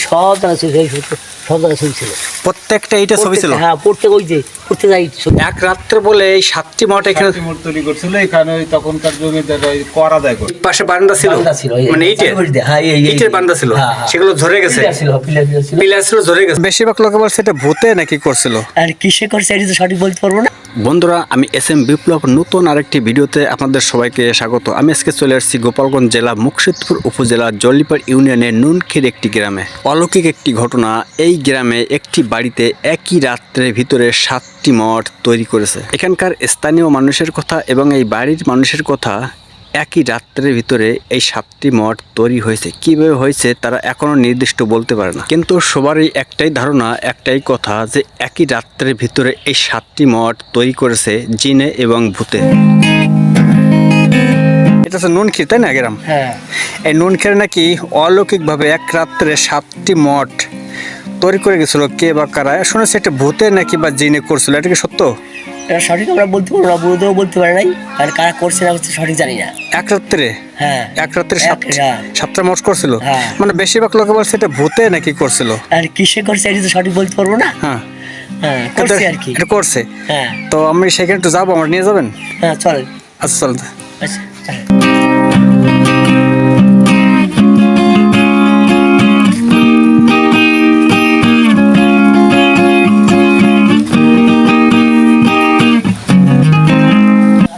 সব জায়গা ছিল, সব জায়গায় ছবি ছিল, প্রত্যেকটা এইটা ছবি ছিল। হ্যাঁ, প্রত্যেক ওই যে প্রত্যেক জায়গায় ছবি। এক রাত্রে বলে এই 7টি মঠ এখানে মূর্তি তৈরি করছিল এখানে। ওই তখনকার জমিদার ওই করা দেয় করে পাশে বারান্দা ছিল, বারান্দা ছিল, মানে ইটের হ্যাঁ, ইটের বারান্দা ছিল, হ্যাঁ, হ্যাঁ। সেগুলো ধরে গেছে, পিলার ছিল, পিলার ছিল। পিলার ছিল ধরে গেছে। বেশিরভাগ লোকে বলছে এটা ভূতে নাকি করছিল। আর কিসে করছে এটা তো সঠিক বলতে পারবো না। বন্ধুরা, আমি SM বিপ্লব নতুন আরেকটি ভিডিওতে আপনাদের সবাইকে স্বাগত। আমি আজকে চলে আসছি গোপালগঞ্জ জেলা মুকসিদপুর উপজেলা জল্লিপাড় ইউনিয়নের নুনখির একটি গ্রামে। অলৌকিক একটি ঘটনা, এই গ্রামে একটি বাড়িতে একই রাত্রের ভিতরে 7টি মঠ তৈরি করেছে। এখানকার স্থানীয় মানুষের কথা এবং এই বাড়ির মানুষের কথা, একই রাত্রের ভিতরে এই 7টি মঠ তৈরি হয়েছে। কিভাবে হয়েছে তারা এখনো নির্দিষ্ট বলতে পারে না, কিন্তু সবারই একটাই ধারণা, একটাই কথা যে একই রাত্রের ভিতরে এই 7টি মঠ তৈরি করেছে জিনে এবং ভূতে। এটা হচ্ছে নুনখির, তাই না গ্রাম? হ্যাঁ, এই নুনখির নাকি অলৌকিকভাবে এক রাত্রে 7টি মঠ তৈরি করে গেছিল। কে বা কারা শুনেছে এটা ভূতে নাকি বা জিনে করছিল, এটা কি সত্য? এটা সঠিক আমরা বলতে পারবো না, বলতেও বলতে পারে নাই। আর কারা করছে না করছে সঠিক জানি না। এক রাত্রে হ্যাঁ, এক রাত্রে হ্যাঁ। 7টা মঠ করছিল। হ্যাঁ। মানে বেশিরভাগ লোকে বলছে এটা ভূতে নাকি করছিল। আর কিসে করছে এটা তো সঠিক বলতে পারবো না। হ্যাঁ, হ্যাঁ, করছে আর কি। এটা করছে। হ্যাঁ, তো আমি সেখানে একটু যাবো, আমার নিয়ে যাবেন? হ্যাঁ, চলেন। আচ্ছা চল। আচ্ছা, চলেন।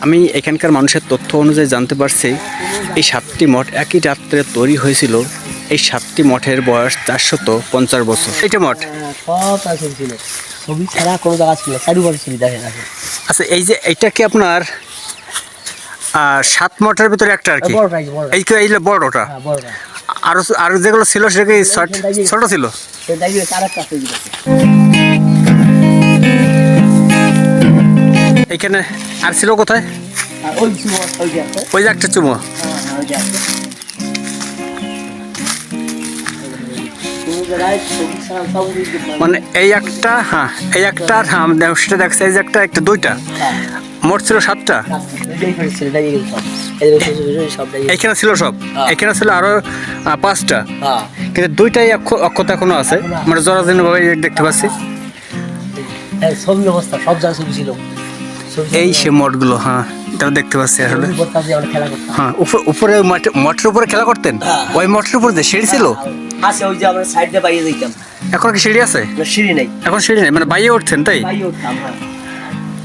আমি এখানকার মানুষের তথ্য অনুযায়ী জানতে পারছি এই 7টি মঠ একই রাত্রে তৈরি হয়েছিল। এই 7টি মঠের বয়স 450 বছর। এটা মঠ। সব ছবি ছিল, ছবি ছাড়া কোনো জায়গা ছিল, চারুবাড়ি ছবি দেখেন আছে। আচ্ছা, এই যে এইটা কি আপনার 7 মঠের ভিতরে একটা আর কি? বড়টা, বড়। এই যে বড়টা। হ্যাঁ, বড়টা। আরো যেগুলো ছিল সেটা কি ছোট ছিল? সেটাই তার একটা ছবি আছে। এখানে আর ছিল কোথায়? আর ওই ছিল, ওই যে আছে। ওই যে একটা চুমো। হ্যাঁ, হ্যাঁ, ওই যে আছে। কোনো জায়গায় ছবি ছাড়া সব দেখতে পাবেন। মানে এই একটা, হ্যাঁ এই একটা, হ্যাঁ সেটা দেখছে, এই যে একটা দুইটা, হ্যাঁ, মোট ছিল 7টা। এটাই হয়েছিল, এটাই সব। এদের সবটাই। এখানে ছিল সব, হ্যাঁ। এখানে ছিল আরো 5টা, হ্যাঁ, কিন্তু দুইটাই অক্ষত এখনো আছে, মানে জরাজীর্ণ ভাবে দেখতে পাচ্ছি। হ্যাঁ, ছবি অবস্থা সব জায়গায় ছবি ছিল। ছবি এই সে মঠগুলো, হ্যাঁ এটা দেখতে পাচ্ছি আসলে। ছবি করতাম যে আমরা খেলা করতাম। হ্যাঁ, উপরে মঠের উপরে খেলা করতেন। হ্যাঁ। ওই মঠের উপরে যে সিঁড়ি ছিল, আছে ওই যে আমরা সাইড দিয়ে বাইরে যেতাম। এখন কি সিঁড়ি আছে? না, সিঁড়ি নেই, এখন সিঁড়ি নেই, মানে বাইরে উঠছেন তাই? বাইরে উঠতাম।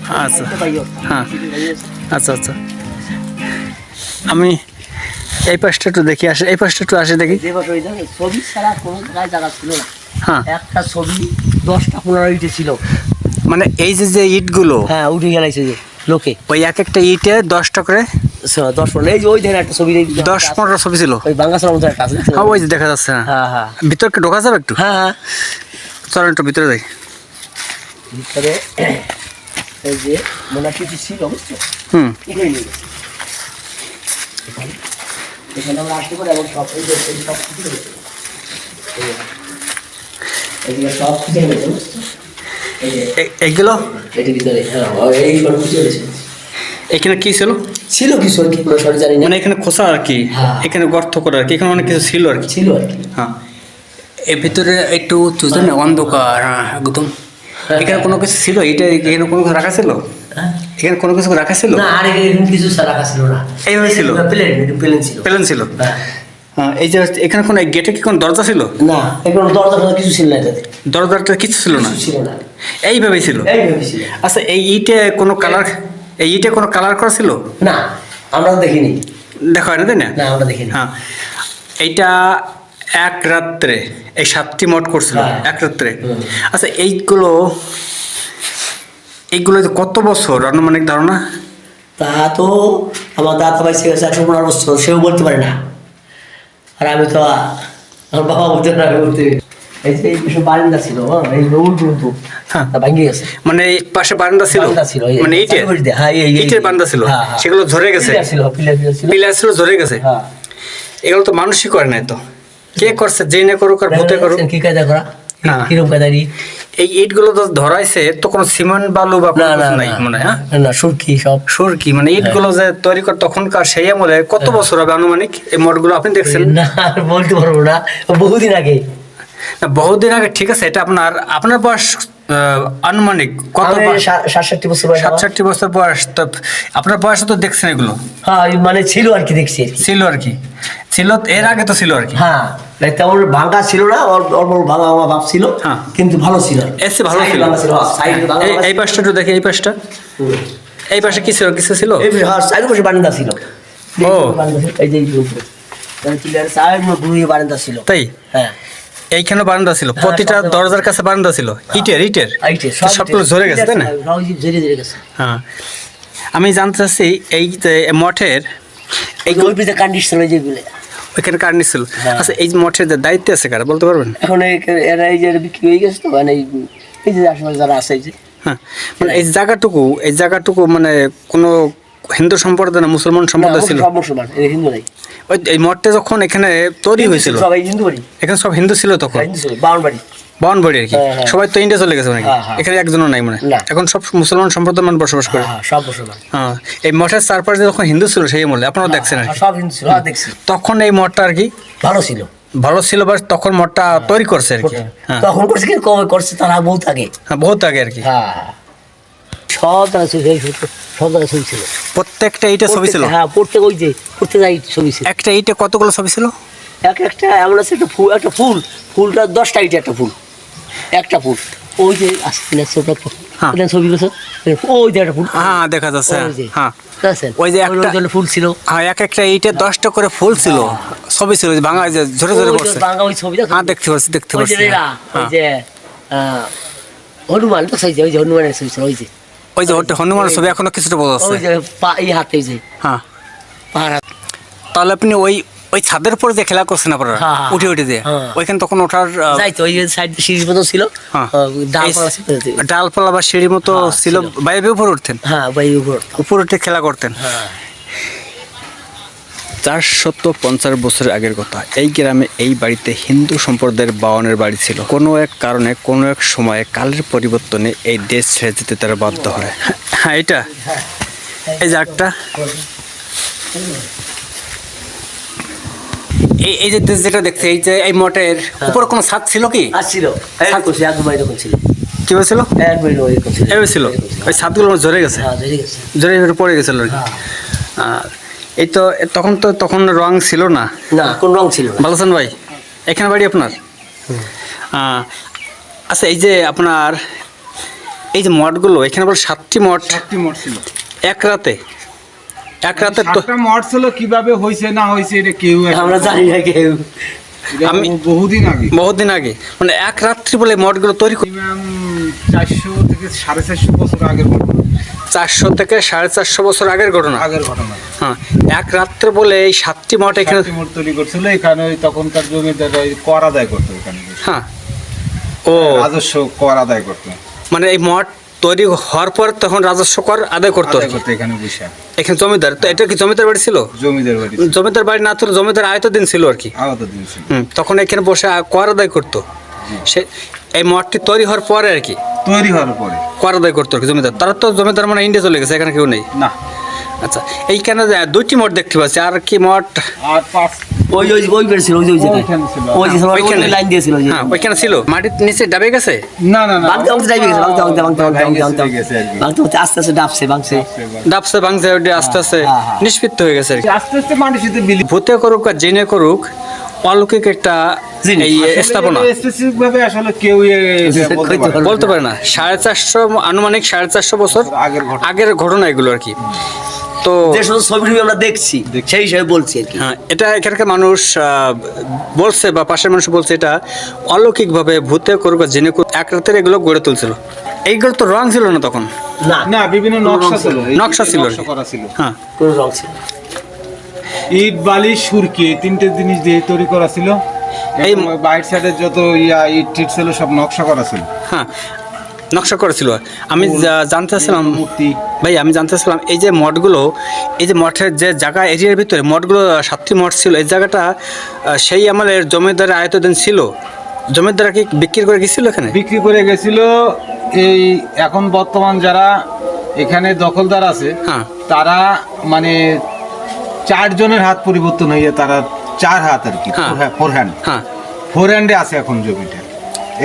হ্যাঁ, আচ্ছা সাইড দিয়ে বাইরে উঠতাম। হ্যাঁ। সিঁড়ি বাইরে উঠতাম। আচ্ছা আচ্ছা, আমি এই পাশটা একটু দেখি, আসে এই পাশটা একটু আসে দেখি। যে বছর ওই যে ছবি ছাড়া কোনো জায়গায় জায়গা ছিল না। হ্যাঁ, একটা ছবি 10টা 15 ইটে ছিল। মানে এই যে ইটগুলো, হ্যাঁ, উঠে গেলাইছে যে লোকে। ওই এক একটা ইটে 10টা করে 10-15, এই যে ওই ধরে একটা ছবি, 10-15 ছবি ছিল। ওই বাঙ্গাসের মতো একটা আছে। হ্যাঁ, ওই যে দেখা যাচ্ছে। হ্যাঁ, হ্যাঁ, ভিতরকে ঢোকা যাবে একটু? হ্যাঁ, হ্যাঁ। চলেন একটু ভিতরে যাই। ভিতরে এই যে মনে কিছু ছিল, বুঝছো? হুম, উঠে নিয়ে গেছে। এখানে আমরা আসতে পারি এবং সব এই যে এই সব কিছু রয়েছে। এদিকে সব কিছু রয়েছে, বুঝছো? এই যে এইগুলো এটির ভিতরে, হ্যাঁ, এই সব কিছু রয়েছে। এখানে কি ছিল? ছিল কিছু আর কি, কোনো সরি জানি না। মানে এখানে খোসা আর কি, হ্যাঁ। এখানে গর্ত করে আর কি, এখানে অনেক কিছু ছিল আর কি। ছিল আর কি। হ্যাঁ, এর ভিতরে একটু চুজেন অন্ধকার, হ্যাঁ একদম। এখানে কোনো কিছু ছিল? এখানে কোনো কিছু রাখা ছিল? হ্যাঁ? এখানে কোনো কিছু রাখা ছিল? না, আর এরকম কিছু রাখা ছিল না। এইভাবে ছিল? প্লেন, প্লেন ছিল। প্লেন ছিল। হ্যাঁ। হ্যাঁ, এই যে এখানে কোনো গেটে কি কোনো দরজা ছিল? না, এগুলো দরজা ফরজা কিছু ছিল না এটাতে। দরজাটা কিছু ছিল না, কিছু ছিল না। এইভাবেই ছিল। এই ভেবেছিল। আচ্ছা, এই কোনো কালার করা ছিল? না, আমরা তো দেখিনি। দেখা হয় না তাই না? না, আমরা দেখিনি। হ্যাঁ, এইটা এক রাত্রে এই 7টি মঠ করছিল হ্যাঁ। এক রাত্রে। হুম। আচ্ছা, এইগুলো যে কত বছর আনুমানিক ধারণা? তা তো আমার দাদা ভাই সে 115 বছর, সেও বলতে পারে না। আর আমি তো আমার বাবা বলতে না, আমি বলতে। এই যে এই কিছু বারান্দা ছিল, এই উল্টো হ্যাঁ। ভাঙিয়ে গেছে। মানে এই পাশে বারান্দা ছিল, বারান্দা ছিল, এই মানে ইটের চারুবাড়ি দিয়ে, হ্যাঁ, ইটের বারান্দা ছিল, হ্যাঁ, হ্যাঁ। সেগুলো ধরে গেছে। পিলার ছিল, পিলার ছিল। পিলার ছিল, ধরে গেছে। হ্যাঁ। এগুলো তো মানুষই করে নাই তো, কে করছে? যে না করুক আর ভূতে করুক। কি কায়দা করা? হ্যাঁ। কিরকম কায়দারি? এই ইটগুলো তো ধরাইছে তো কোনো সিমেন্ট বালু বা কোনো না, না, কিছু নাই মনে হয়। হ্যাঁ, না, সুরকি সব। সুরকি, মানে ইটগুলো যে তৈরি করে তখনকার সেই আমলে কত বছর হবে আনুমানিক এই মঠগুলো আপনি দেখছেন? না, আর বলতে পারবো না, বহুদিন আগে। না, বহুদিন আগে, ঠিক আছে। এটা আপনার বয়স আনুমানিক কত? আমি 67 বছর বয়স আমার। 67 বছর বয়স। তো আপনার বয়সে তো দেখছেন এগুলো, হ্যাঁ মানে ছিল আর কি, দেখছি আর কি। ছিল আর কি, ছিল এর আগে তো ছিল আর কি। হ্যাঁ তেমন ভাঙা ছিল না, অল্প ভাঙা আমার বাপ ছিল, হ্যাঁ। কিন্তু ভালো ছিল, এসে ভালো সাইড ছিল। ভাঙা ছিল, হ্যাঁ, সাইড ভাঙা এই পাশটা একটু দেখি, এই পাশটা, এই পাশে কি ছিল, কিছু ছিল? এই হ্যাঁ সাইড পাশে বারান্দা ছিল। ও। বারান্দা ছিল, এই যে এই উপরে সাইড বুড়ি বারান্দা ছিল। তাই হ্যাঁ এইখানে বারান্দা ছিল, প্রতিটা সব- দরজার কাছে বারান্দা ছিল, ইটের এইটে সবগুলো ঝরে গেছে, তাই না? ঝরে গেছে। হ্যাঁ, আমি জানতে চাচ্ছি এই যে মঠের এই ওই পিঠে কন্ডিশন ওই যেগুলো ওইখানে কার নিছিল? হ্যাঁ। আচ্ছা, এই মঠের যে দায়িত্ব আছে কারা বলতে পারবেন? এখন এরা এই যে বিক্রি হয়ে গেছে তো, মানে এই যে আশেপাশে যারা আছে এই যে হ্যাঁ, মানে এই জায়গাটুকু মানে কোনো হিন্দু সম্প্রদায় না মুসলমান সম্প্রদায় ছিল? সব মুসলমান, এরা হিন্দু নাই। ওই এই মঠটা যখন এখানে তৈরি হয়েছিল, সবাই হিন্দু বাড়ি, এখানে সব হিন্দু ছিল তখন, হিন্দু ছিল, বাউন বাড়ি। বাউনবাড়ি আর কি। হ্যাঁ, হ্যাঁ। সবাই তো ইন্ডিয়া চলে গেছে নাকি? হ্যাঁ, হ্যাঁ। এখানে একজনও নাই মনে হয়। না। এখন সব মুসলমান সম্প্রদায়ের মানুষ বসবাস করে। হ্যাঁ সব মুসলমান। হ্যাঁ, এই মঠের চারপাশে যখন হিন্দু ছিল সেই আমলে আপনারা দেখছেন আর কি। সব হিন্দু ছিল, হ্যাঁ দেখছি, তখন এই মঠটা আর কি ভালো ছিল। ভালো ছিল, বা তখন মঠটা তৈরি করছে আর কি। হ্যাঁ, তখন করছে কি, কবে করছে তারা বহুত আগে। হ্যাঁ, বহুত আগে আর কি। হ্যাঁ সব জায়গায় ছবি, সব জায়গায় ছবি ছিল। প্রত্যেকটা ইটে ছবি ছিল। হ্যাঁ প্রত্যেক ওই যে প্রত্যেক জায়গায় ছবি ছিল। একটা ইটে কতগুলো ছবি ছিল? একটা এমন আছে, একটা ফুলটা 10টা ইটে একটা ফুল, একটা ফুল ওই যে আসলে ছোট ফুল, হ্যাঁ। এটা ছবি গেছে, ওই যে একটা ফুল, হ্যাঁ, দেখা যাচ্ছে। ওই যে, হ্যাঁ, বুঝছেন? ওই যে ওই একটা জন্য ফুল ছিল। হ্যাঁ, এক একটা ইটে 10টা করে ফুল ছিল, ছবি ছিল, ওই যে ভাঙা যে ঝরে ঝরে ওই যে পড়ছে। বাংলা ওই ছবিটা, হ্যাঁ, দেখতে পাচ্ছি, দেখতে ওই যে পাচ্ছি। এরা, ওই হ্যাঁ, যে হনুমান তো চাইছে, ওই যে হনুমানের ছবি ছিল, ওই যে ওই যে ওটা হনুমানের ছবি এখনো কিছুটা বোঝা যাচ্ছে। ওই যে এই হাতে, এই যে হ্যাঁ, পাহাড় হাতে। তাহলে আপনি ওই ছাদের উপরে যে খেলা করছেন আপনারা, হ্যাঁ, হ্যাঁ। উঠে দিয়ে হ্যাঁ। ওইখানে তখন ওঠার যাই তো ওই যে সাইড সিঁড়ির মতো ছিল, হ্যাঁ। ডালপালা ছিল। ডালপালা বা সিঁড়ির মতো হ্যাঁ, ছিল, ছিল। বাইরে উপরে উঠতেন, হ্যাঁ ভাই উপর। উপরে উঠে খেলা করতেন। হ্যাঁ 450 বছরের আগের কথা, এই গ্রামে এই বাড়িতে হিন্দু সম্প্রদায়ের বাওয়ানের বাড়ি ছিল। কোনো এক কারণে কোনো এক সময়ে কালের পরিবর্তনে এই দেশ ছেড়ে যেতে তারা বাধ্য হয়। হ্যাঁ, এটা এই জায়গাটা, এই যে দেশ যেটা দেখছে, এই যে এই মঠের উপরে কোনো ছাদ ছিল কি? আসছিল, এক করছি, এক বাড়ি তখন ছিল, কি হয়েছিল? এক বাড়ি ওইরকম ছিল। এভাবে ছিল, ওই ছাদগুলো ঝরে গেছে, হ্যাঁ ধরে গেছে। ঝরে পড়ে গেছিল আর কি। আর এই তো তখন রং ছিল না। না কোন রং ছিল না। ভালো আছেন ভাই? এখানে বাড়ি আপনার? আচ্ছা, এই যে আপনার এই যে মঠগুলো, এখানে বলে 7টি মঠ মঠ ছিল। এক রাতে তো 7টা মঠ ছিল, কিভাবে হয়েছে না হয়েছে এটা কেউ আমরা জানি না কেউ। আমি- বহুদিন আগে, বহুদিন আগে, মানে এক রাত্রি বলে মঠগুলো তৈরি মিনিমাম 400 থেকে 450 বছর আগের ঘটনা। 400 থেকে 450 বছর আগের ঘটনা। আগের ঘটনা। হ্যাঁ, এক রাত্রে বলে এই 7টি মঠ এখানে। 7টি মঠ তৈরি করছিল, এখানে ওই তখনকার জমিদাররা ওই কর আদায় করতো এখানে, হ্যাঁ, ও রাজস্ব কর আদায় করতো। মানে এই মঠ তৈরি হওয়ার পর তখন রাজস্ব কর আদায় করতো আর আদায় কি। করতো এখানে বসে। এখানে জমিদার, তো এটা কি জমিদার বাড়ি ছিল? জমিদার বাড়ি, জমিদার বাড়ি না, তো জমিদার আয়ত্তাধীন ছিল আর কি। আলাদা দিন ছিল। তখন এখানে বসে কর আদায় করতো। সে এই মঠটি তৈরি হওয়ার পরে আর কি তৈরি হওয়ার পরে কর আদায় করতো আর কি জমিদার। তারা তো জমিদার মানে ইন্ডিয়া চলে গেছে, এখানে কেউ নেই। না, আচ্ছা, এইখানে 2টি মঠ দেখতে পাচ্ছি, আর কি মঠ? আর 5 ওই ওই ওই বের ছিল, ওই যে ওই জায়গায়, ওইখানে ছিল। ওই যে ওইখানে। ওই লাইন দিয়েছিল, ওই যে হ্যাঁ, ওইখানে ছিল, মাটির নিচে ডাবে গেছে। না না না, ভাঙতে ভাঙতে যাইবে গেছে, ভাঙতে গেছে আর কি। ভাঙতে আস্তে আস্তে ডাবছে ভাঙছে। ডাবছে ভাঙছে, ওইটা আস্তে আস্তে হ্যাঁ, হ্যাঁ। নিষ্পৃত হয়ে গেছে আর কি। আস্তে আস্তে মানুষ এতে বিলি ভূতে করুক আর জেনে করুক, অলৌকিক একটা এই স্থাপনা স্পেসিফিক ভাবে আসলে কেউ বলতে পারে না। 450 আনুমানিক 450 বছর আগের ঘটনা। আগের ঘটনা এগুলো আর কি। তো যে সমস্ত ছবি আমরা দেখছি সেই হিসাবে বলছি আর কি। হ্যাঁ, এটা এখানকার মানুষ বলছে, বা পাশের মানুষ বলছে, এটা অলৌকিকভাবে ভূতে করুক আর জেনে করুক এক রাতের এগুলো গড়ে তুলছিল। এইগুলো তো রং ছিল না তখন। না না, বিভিন্ন নকশা ছিল, নকশা ছিল আর কি। নকশা করা ছিল। হ্যাঁ, কোন রং ছিল না। ইট বালি সুরকি, এই 3টে জিনিস দিয়ে তৈরি করা ছিল। এই বাইট সাইডের যত ইট টিট ছিল সব নকশা করা ছিল। হ্যাঁ, নকশা করেছিল। আমি জানতে চাচ্ছিলাম মূর্তি, ভাই, আমি জানতে চাচ্ছিলাম এই যে মঠগুলো, এই যে মঠের যে জায়গা এরিয়ার ভিতরে মঠগুলো 7টি মঠ ছিল, এই জায়গাটা সেই আমলের জমিদারের আয়ত্তাধীন ছিল। জমিদাররা কি বিক্রি করে গেছিল এখানে? বিক্রি করে গেছিল। এই এখন বর্তমান যারা এখানে দখলদার আছে, হ্যাঁ, তারা মানে 4 জনের হাত পরিবর্তন হয়ে তারা 4 হাত আর কি, হ্যাঁ। 4 হ্যান্ড হ্যাঁ, ফোর হ্যান্ডে আছে এখন জমিটা,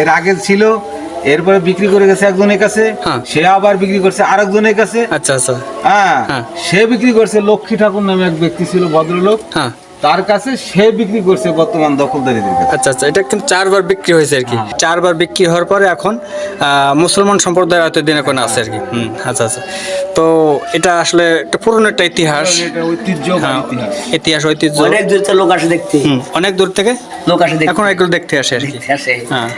এর আগে ছিল, এরপরে বিক্রি করে গেছে একজনের কাছে, হ্যাঁ। সে আবার বিক্রি করছে আরেকজনের কাছে। আচ্ছা আচ্ছা। হ্যাঁ, হ্যাঁ। সে বিক্রি করছে লক্ষ্মী ঠাকুর নামে এক ব্যক্তি ছিল, ভদ্রলোক, হ্যাঁ তার কাছে, সে বিক্রি করছে বর্তমান দখলদারিদের কাছে। আচ্ছা আচ্ছা, এটা কিন্তু 4 বার বিক্রি হয়েছে আর কি। 4 বার বিক্রি হওয়ার পরে এখন মুসলমান সম্প্রদায় হয়তো দিন এখন আছে আর কি। আচ্ছা আচ্ছা। তো এটা আসলে একটা পুরনো একটা ইতিহাস। এটা ঐতিহ্য বা হ্যাঁ, ইতিহাস। ইতিহাস ঐতিহ্য। অনেক দূর থেকে লোক আসে দেখতে, অনেক দূর থেকে লোক আসে দেখতে, এখন এগুলো দেখতে আসে আর কি। দেখতে আসে। হ্যাঁ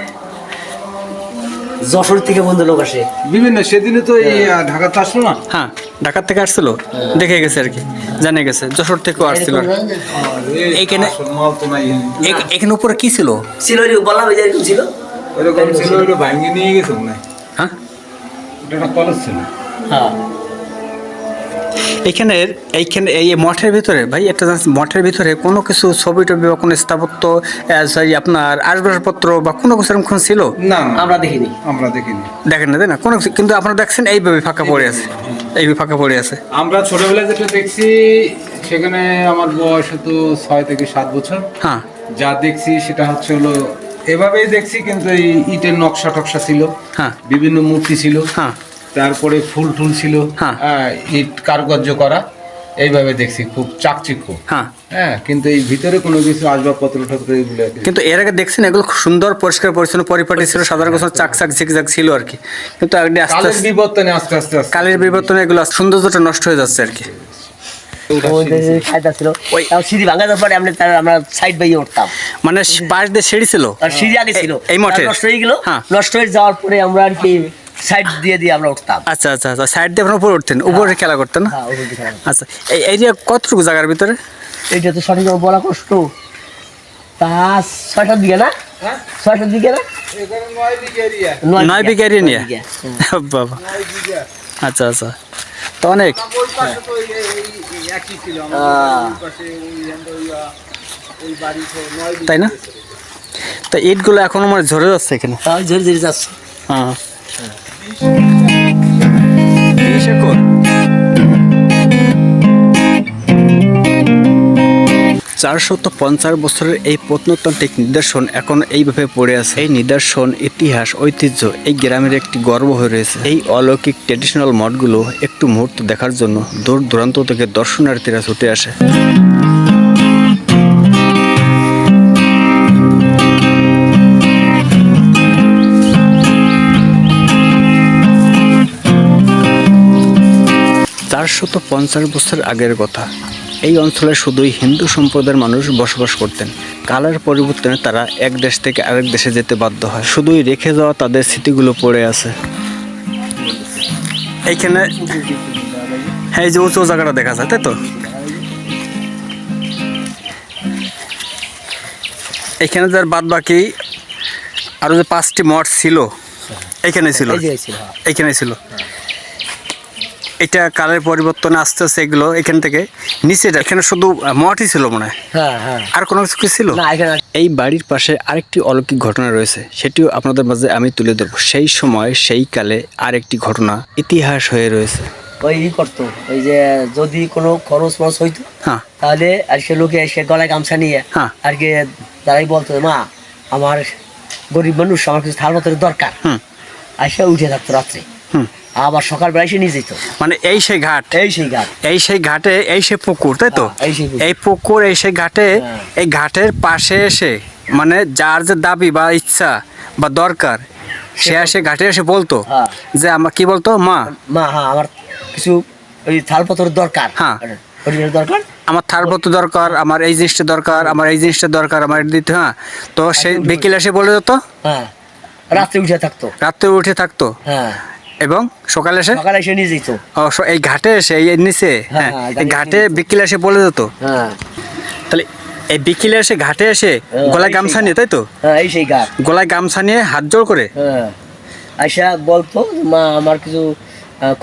যশোর থেকে বন্ধু লোক আসে। বিভিন্ন সেদিনে তো এই ঢাকাতে আসলো না, হ্যাঁ, ঢাকার থেকে আসছিল, দেখে গেছে আর কি, জানে গেছে। যশোর থেকেও আসছিল। এইখানে আসল মাল তো নাই। এখানে উপরে কি ছিল? ছিল বললাম এই যে এরকম ছিল। ওরকম ছিল, ওটা ভাঙিয়ে নিয়ে গেছে মনে হয়। হ্যাঁ, ওটা একটা কলেজ ছিল। হ্যাঁ, এইখানে এই মঠের ভিতরে ভাই একটা জানিস, মঠের ভিতরে কোনো কিছু ছবি টবি বা কোনো স্থাপত্য আপনার আসবাবপত্র বা কোনো কিছু এরকম ছিল? না না, আমরা দেখিনি। আমরা দেখিনি। দেখেন না, তাই না? কোনো কিছু, কিন্তু আপনারা দেখছেন এইভাবে ফাঁকা পড়ে আছে, এইভাবে ফাঁকা পড়ে আছে। আমরা ছোটবেলায় যেটা দেখছি, সেখানে আমার বয়স তো 6 থেকে 7 বছর। হ্যাঁ যা দেখছি সেটা হচ্ছে হলো এভাবেই দেখছি, কিন্তু এই ইটের নকশা টকশা ছিল, হ্যাঁ বিভিন্ন মূর্তি ছিল, হ্যাঁ তারপরে ফুল টুল ছিল, হ্যাঁ। ইট কারুকার্য করা, এইভাবে দেখছি, খুব চাকচিক্য। হ্যাঁ। হ্যাঁ, কিন্তু এই ভিতরে কোনো কিছু আসবাবপত্র টত্র এগুলো আর কি। কিন্তু এর আগে দেখছেন এগুলো খুব সুন্দর পরিষ্কার পরিচ্ছন্ন পরিপাটি ছিল, সাধারণ কিছু চাকচাক ঝিকঝাক ছিল আর কি। কিন্তু আস্তে কালের আস্তে বিবর্তনে আস্তে আস্তে আস্তে কালের বিবর্তনে এগুলো সৌন্দর্যটা নষ্ট হয়ে যাচ্ছে আর কি। ওই যে সাইডটা ছিল, তাও সিঁড়ি ভাঙা যাওয়ার পরে আমরা সাইড বাইয়ে উঠতাম। মানে পাশ দিয়ে সিঁড়ি ছিল, আর সিঁড়ি আগে ছিল, এই মঠে নষ্ট হয়ে গেল। হ্যাঁ। নষ্ট হয়ে যাওয়ার পরে আমরা আর কি সাইড দিয়ে আমরা উঠতাম। আচ্ছা আচ্ছা আচ্ছা, সাইড দিয়ে আপনার উপরে উঠতেন, উপরে খেলা করতেন না? হ্যাঁ, ওই দিকে খেলা। আচ্ছা, এই এরিয়া কতটুকু জায়গার ভিতরে? এইটা তো সঠিক বলা কষ্ট। তা 6টার দিকে না, 6টার দিকে না, এখানে 9 বিঘা এরিয়া। 9 বিঘা এরিয়া নিয়ে? 9 বিঘা। বাবা, 9 বিঘা। আচ্ছা আচ্ছা, তো অনেক। ওই পাশে তো এই একই ছিল, আমাদের ওই পাশে ওই বাড়ি তো 9 বিঘা। তাই না? তা ইটগুলো এখনো মানে ঝরে যাচ্ছে এখানে। তাও ঝরে ঝরে যাচ্ছে। হ্যাঁ, 20 একর। 450 বছরের এই প্রত্নতান্ত্রিক নিদর্শন এখন এইভাবে পড়ে আছে। এই নিদর্শন, ইতিহাস, ঐতিহ্য এই গ্রামের একটি গর্ব হয়ে রয়েছে। এই অলৌকিক ট্রেডিশনাল মঠগুলো একটু মুহূর্ত দেখার জন্য দূর দূরান্ত থেকে দর্শনার্থীরা ছুটে আসে। শত 50 বছর আগের কথা। এই অঞ্চলে শুধুই হিন্দু সম্প্রদায়ের মানুষ বসবাস করতেন। কালের পরিবর্তনে তারা এক দেশ থেকে আরেক দেশে যেতে বাধ্য হয়। শুধুই রেখে যাওয়া তাদের স্মৃতিগুলো পড়ে আছে এইখানে। হ্যাঁ, এই যে উঁচু জায়গাটা দেখা যায়, তাই তো? এখানে যার বাদ বাকি আরো যে 5টি মঠ ছিল, এইখানে ছিল, এইখানে ছিল। এটা কালের পরিবর্তনে আস্তে আস্তে এগুলো এখান থেকে নিচে, এখানে শুধু মঠই ছিল মনে হয়, আর কোনো কিছু কি ছিল? এই বাড়ির পাশে আরেকটি অলৌকিক ঘটনা রয়েছে, সেটিও আপনাদের মাঝে আমি তুলে ধরবো। সেই সময় সেই কালে আরেকটি ঘটনা ইতিহাস হয়ে রয়েছে। ওই করতো, ওই যে যদি কোনো খরচ মরচ হইতো, হ্যাঁ, তাহলে আর সে লোকে এসে গলায় গামছা নিয়ে হ্যাঁ, আর কি তারাই বলতো, মা আমার গরিব মানুষ, আমার কিছু থাল পাত্রের দরকার, এসে উঠে থাকতো রাত্রে, আবার সকালবেলা এসে নিয়ে যেত। মানে এই সেই ঘাট, এই সেই ঘাট, এই সেই ঘাটে, এই সেই পুকুর, তাই তো? এই পুকুর, এই সেই ঘাটে, এই ঘাটের পাশে এসে মানে যার যে দাবি বা ইচ্ছা বা দরকার, সে এসে ঘাটে এসে বলতো যে আমার কি বলতো, মা হ্যাঁ আমার কিছু ওই থালপত্রের দরকার, হ্যাঁ দরকার, আমার থালপত্র দরকার, আমার এই জিনিসটা দরকার, আমার এই জিনিসটা দরকার, আমার এটা দিতে। হ্যাঁ, তো সে বিকেল এসে বলে যেত, হ্যাঁ রাত্রে উঠে থাকতো, রাত্রে উঠে থাকতো, হ্যাঁ, এবং সকালে এসে নিয়ে যেত। এই ঘাটে এসে এই নিচে, হ্যাঁ এই ঘাটে বিকেলে এসে বলে যেত। হ্যাঁ, তাহলে এই বিকেলে এসে ঘাটে এসে গলায় গামছা নিয়ে, তাই তো? হ্যাঁ, এই সেই ঘাট, গলায় গামছা নিয়ে হাত জোড় করে আইসা বলতো, মা আমার কিছু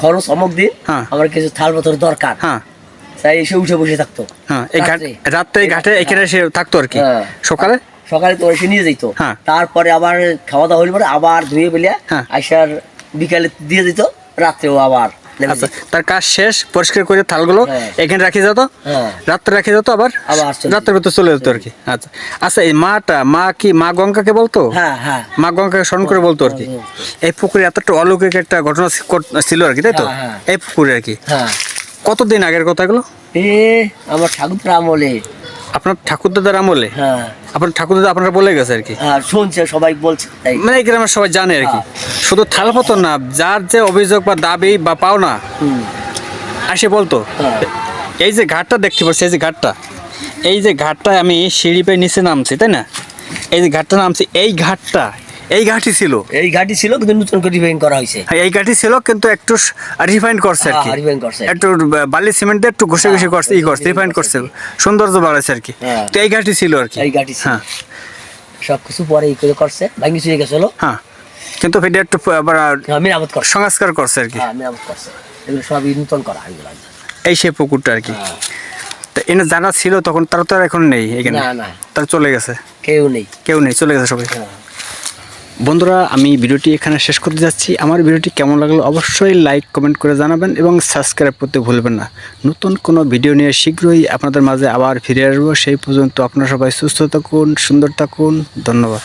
খরচ অমুক দিন, আমার কিছু থালপত্র দরকার, হ্যাঁ, তাই এসে উঠে বসে থাকতো। হ্যাঁ, এই রাত্রে এই ঘাটে এখানে এসে থাকতো আর কি। সকালে তো এসে নিয়ে যেত। তারপরে আবার খাওয়া দাওয়া হইলে পরে আবার ধুয়ে বেলিয়ে আইসার বিকালে দিয়ে দিত, রাত্রেও আবার নেমে আচ্ছা যাই। তার কাজ শেষ, পরিষ্কার করে থালগুলো হ্যাঁ। এখানে রাখি যেত, হ্যাঁ। রাত্রে রাখি যেত, আবার আবার চলে রাত্রের ভিতর চলে যেত আর কি। আচ্ছা আচ্ছা, এই মা কি মা গঙ্গাকে বলতো? হ্যাঁ হ্যাঁ মা গঙ্গাকে স্মরণ করে বলতো আর কি। এই পুকুরে এতটা অলৌকিক একটা ঘটনা ছিল আর কি, তাই তো? হ্যাঁ, হ্যাঁ। এই পুকুরে আর কি হ্যাঁ কতদিন আগের কথা এগুলো? এ আমার ঠাকুরদার আমলে। আপনার ঠাকুরদাদার আমলে? হ্যাঁ আপনার ঠাকুরদাদা আপনারা বলে গেছে আর কি, হ্যাঁ শুনছে সবাই বলছে তাই। মানে এই গ্রামের সবাই জানে আর কি। হ্যাঁ। শুধু থালপতন না, যার যে অভিযোগ বা দাবি বা পাওনা হুম, আসে বলতো। হ্যাঁ। এই যে ঘাটটা দেখতে পাচ্ছি, এই যে ঘাটটায় আমি সিঁড়ি পেয়ে নিচে নামছি, তাই না? এই যে ঘাটটা নামছি, এই ঘাটই ছিল। এই ঘাটি ছিল কিন্তু নতুন করে রিপেয়ারিং করা হয়েছে। হ্যাঁ, এই ঘাটই ছিল কিন্তু একটু রিফাইন করছে আর কি। হ্যাঁ, refine করছে। একটু বালি সিমেন্ট দিয়ে একটু ঘষে ঘষে করছে, করছে, রিফাইন করছে, সৌন্দর্য বাড়াচ্ছে আর কি। হ্যাঁ। তো এই ঘাটই ছিল আর কি। এই ঘাটি ছিল। হ্যাঁ সবকিছু পরে ই করে করছে, ভাঙি চুরি গেছিল। হ্যাঁ, কিন্তু এটা একটু আবার মেরামত করছে। সংস্কার করছে আর কি। হ্যাঁ মেরামত করছে, এগুলো সবই নতুন করা এগুলো। এই সে পুকুরটা আর কি। হ্যাঁ। তো এনে যারা ছিল তখন তারা তো আর এখন নেই এখানে, না না তারা চলে গেছে, কেউ নেই। কেউ নেই, চলে গেছে সবাই। হ্যাঁ। বন্ধুরা, আমি ভিডিওটি এখানে শেষ করতে যাচ্ছি। আমার ভিডিওটি কেমন লাগলো অবশ্যই লাইক কমেন্ট করে জানাবেন এবং সাবস্ক্রাইব করতে ভুলবেন না। নতুন কোনো ভিডিও নিয়ে শীঘ্রই আপনাদের মাঝে আবার ফিরে আসবো। সেই পর্যন্ত আপনারা সবাই সুস্থ থাকুন, সুন্দর থাকুন। ধন্যবাদ।